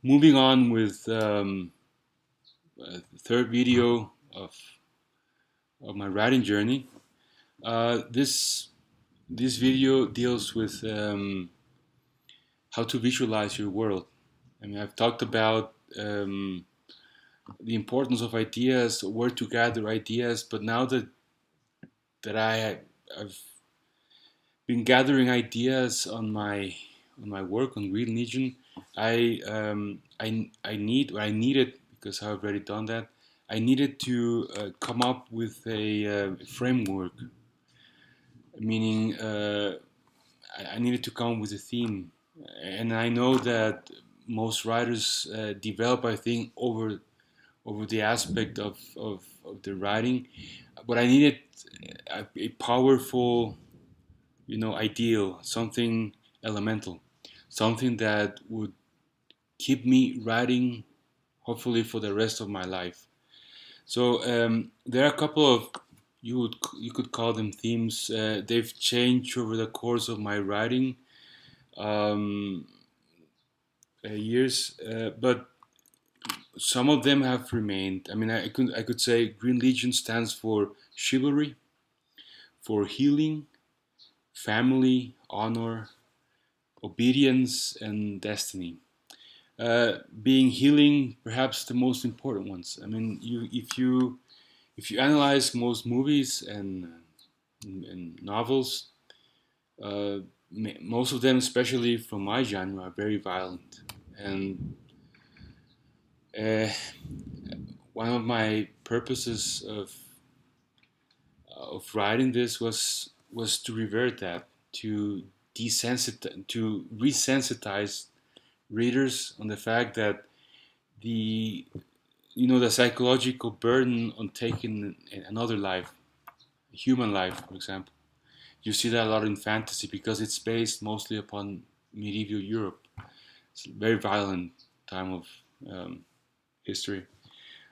Moving on with the third video of my writing journey. This video deals with how to visualize your world. I mean, I've talked about the importance of ideas, where to gather ideas, but now that I've been gathering ideas on my work on Green Legion, I needed, because I've already done that. I needed to come up with a framework, meaning I needed to come up with a theme, and I know that most writers develop, I think, over the aspect of the writing, but I needed a powerful, ideal, something elemental, something that would keep me writing, hopefully for the rest of my life. So there are a couple of you could call them themes. They've changed over the course of my writing um, years, but some of them have remained. I mean, I could say Green Legion stands for chivalry, for healing, family, honor, obedience, and destiny. Being healing, perhaps the most important ones. I mean, if you analyze most movies and novels, uh, most of them, especially from my genre, are very violent. And uh, one of my purposes of writing this was to revert that, to to resensitize readers on the fact that the the psychological burden on taking another life, a human life, for example. You see that a lot in fantasy because it's based mostly upon medieval Europe. It's a very violent time of um, history.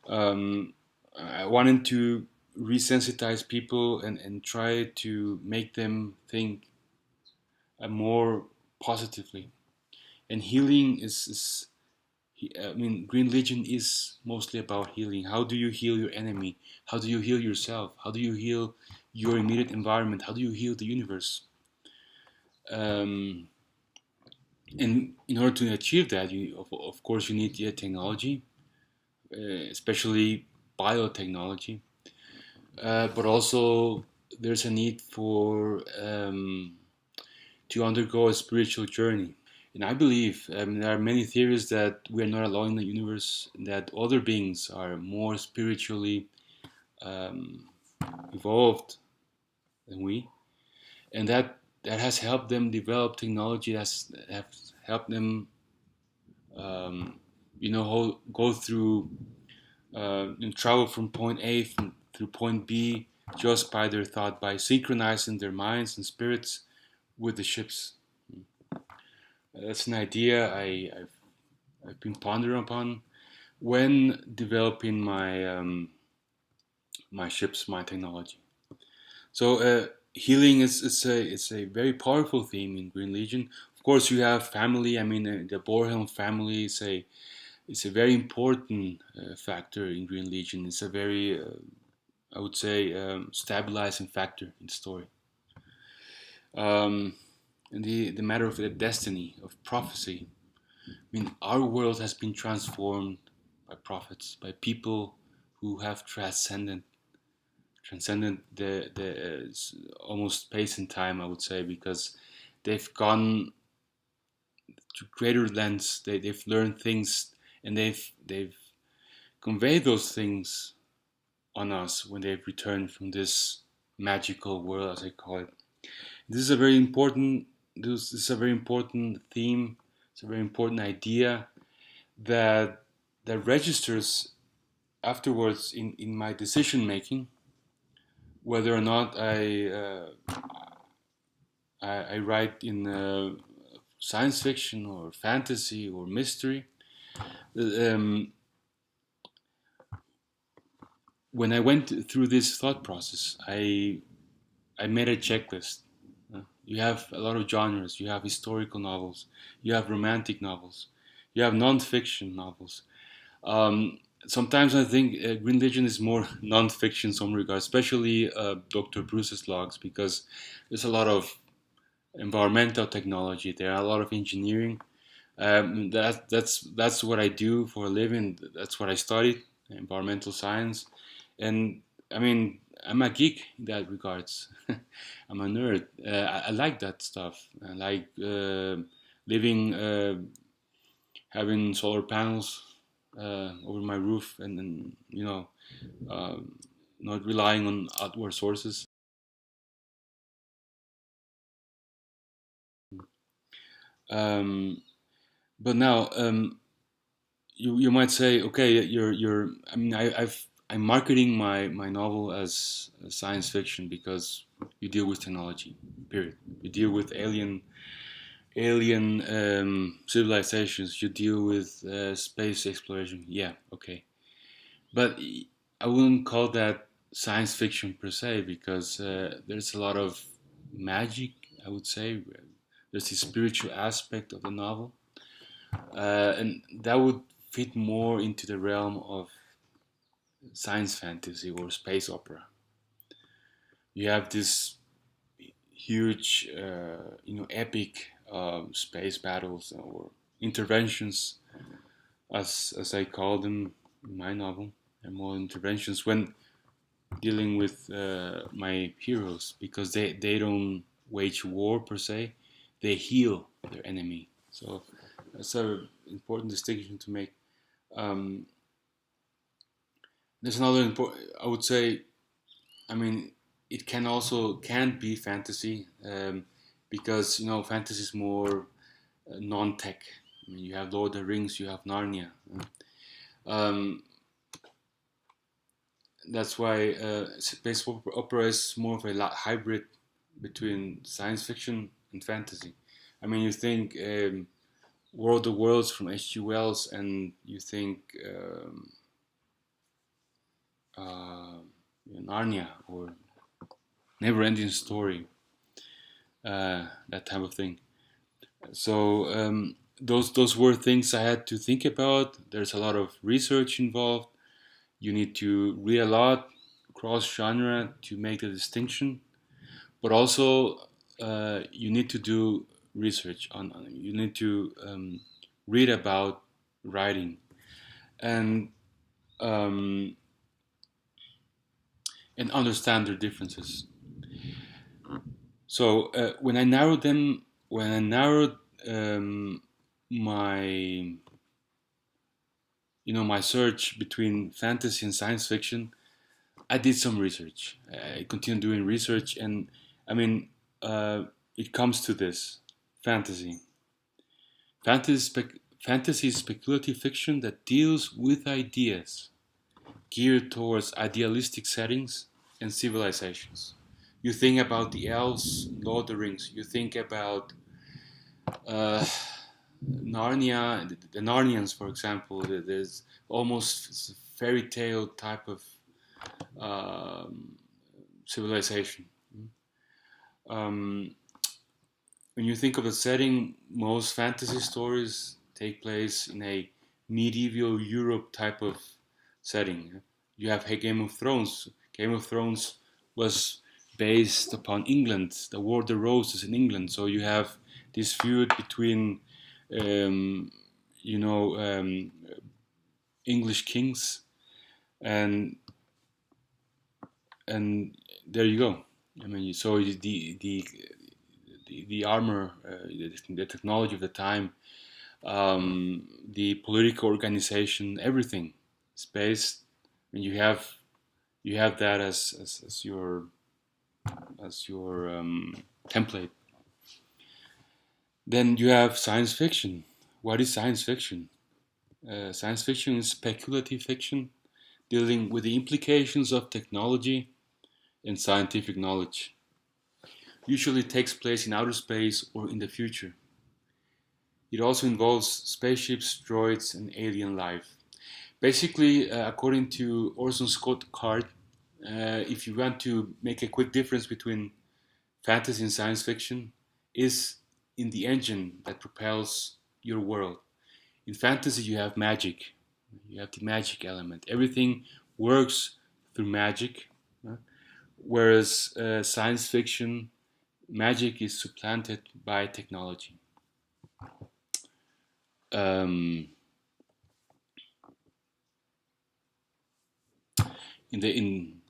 Um, I wanted to resensitize people and try to make them think more positively. And healing I mean, Green Legion is mostly about healing. How do you heal your enemy? How do you heal yourself? How do you heal your immediate environment? How do you heal the universe? Um, and in order to achieve that, of course, you need the technology, especially biotechnology. But also, there's a need for to undergo a spiritual journey. And I believe there are many theories that we are not alone in the universe, that other beings are more spiritually um, evolved than we, and that has helped them develop technology, that's has helped them, um, go through travel from point A through point B just by their thought, by synchronizing their minds and spirits with the ships. That's an idea I've been pondering upon when developing my ships, my technology. So healing is a very powerful theme in Green Legion. Of course, you have family. I mean, the Borhelm family is a very important factor in Green Legion. It's a very I would say stabilizing factor in the story. Um, and the matter of the destiny of prophecy. I mean, our world has been transformed by prophets, by people who have transcended the almost space and time, I would say, because they've gone to greater lengths. They've learned things, and they've conveyed those things on us when they've returned from this magical world, as I call it. This is a very important. This is a very important theme. It's a very important idea that registers afterwards in my decision making, whether or not I write in science fiction or fantasy or mystery. Um, when I went through this thought process, I made a checklist. You have a lot of genres. You have historical novels. You have romantic novels. You have non-fiction novels. Sometimes I think Green Legion is more non-fiction in some regards, especially Dr. Bruce's logs, because there's a lot of environmental technology. There are a lot of engineering. That's what I do for a living. That's what I studied, environmental science, and I mean I'm a geek in that regards. I'm a nerd. I like that stuff. I like living, having solar panels over my roof, and then um, not relying on outward sources. Um, but now you might say, okay, you're. I mean, I'm marketing my novel as science fiction because you deal with technology. Period. You deal with alien civilizations. You deal with space exploration. Yeah, okay. But I wouldn't call that science fiction per se because there's a lot of magic. I would say there's the spiritual aspect of the novel, and that would fit more into the realm of science fantasy or space opera. You have this huge, epic space battles or interventions, as I call them in my novel, and more interventions when dealing with my heroes because they don't wage war per se, they heal their enemy. So that's an important distinction to make. Um, there's another important, I would say, I mean, it can also can be fantasy because fantasy is more non-tech. I mean, you have Lord of the Rings, you have Narnia. Um, that's why space opera is more of a hybrid between science fiction and fantasy. I mean, you think World of Worlds from H.G. Wells, and you think uh, Narnia or Never Ending Story, that type of thing. So those were things I had to think about. There's a lot of research involved. You need to read a lot cross genre to make the distinction, but also you need to do research you need to read about writing and um, and understand their differences. So when I narrowed my my search between fantasy and science fiction, I did some research. I continued doing research, and I mean, uh, it comes to this: fantasy. Fantasy is speculative fiction that deals with ideas geared towards idealistic settings and civilizations. You think about the elves, Lord of the Rings. You think about uh, Narnia, the Narnians, for example. There's almost fairy tale type of um, civilization. Um, when you think of a setting, most fantasy stories take place in a medieval Europe type of setting. You have Game of Thrones. Game of Thrones was based upon England. The War of the Roses in England. So you have this feud between, um, you know, um, English kings, and and there you go. I mean, so the armor, the technology of the time, the political organization, everything is based. And you have that as your template. Then you have science fiction. What is science fiction? Science fiction is speculative fiction dealing with the implications of technology and scientific knowledge. Usually takes place in outer space or in the future. It also involves spaceships, droids, and alien life. Basically, according to Orson Scott Card, if you want to make a quick difference between fantasy and science fiction, is in the engine that propels your world. In fantasy, you have magic. You have the magic element. Everything works through magic, whereas science fiction, magic is supplanted by technology. Um, in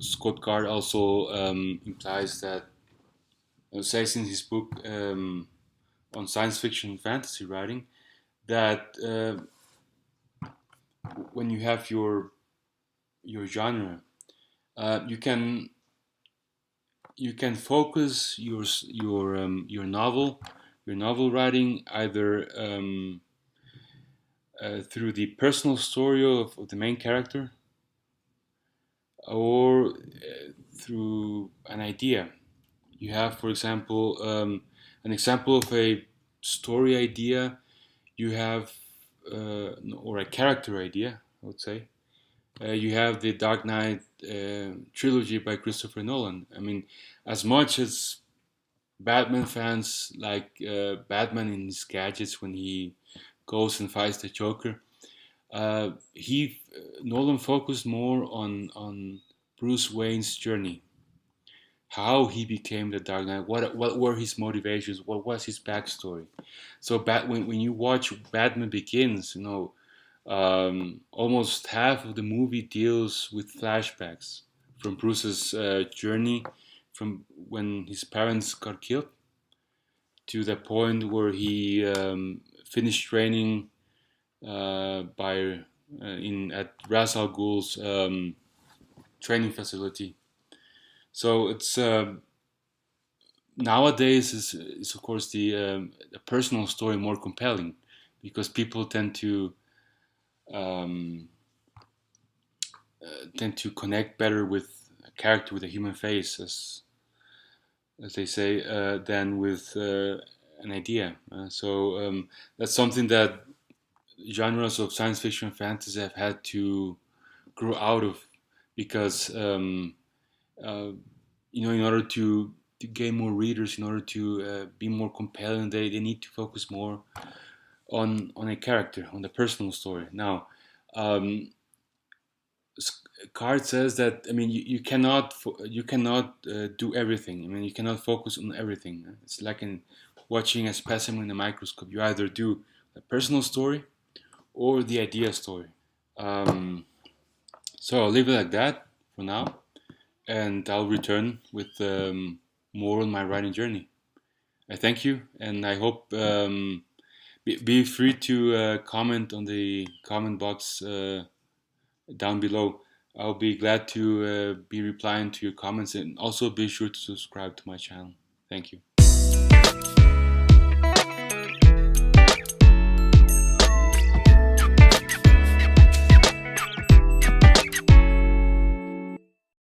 Scott Card also implies that says in his book on science fiction and fantasy writing that when you have your genre, you can focus your novel writing either through the personal story of the main character or through an idea. You have, for example, an example of a story idea. You have, or a character idea, I would say. You have the Dark Knight trilogy by Christopher Nolan. I mean, as much as Batman fans like Batman in his gadgets when he goes and fights the Joker, he Nolan focused more on Bruce Wayne's journey, how he became the Dark Knight, what were his motivations, what was his backstory. So when you watch Batman Begins, almost half of the movie deals with flashbacks from Bruce's journey from when his parents got killed to the point where he finished training by in at Ra's al Ghul's training facility. So it's nowadays is of course the personal story more compelling because people um, tend to connect better with a character with a human face, as they say, than with an idea. That's something that genres of science fiction and fantasy have had to grow out of because uh, in order to gain more readers, in order to be more compelling, they need to focus more on a character, on the personal story. Now, um, Card says that I mean you cannot do everything. I mean you cannot focus on everything. It's like in watching a specimen in a microscope. You either do a personal story or the idea story. Um, so I'll leave it like that for now, and I'll return with more on my writing journey. I thank you, and I hope be free to comment on the comment box down below. I'll be glad to be replying to your comments, and also be sure to subscribe to my channel. Thank you.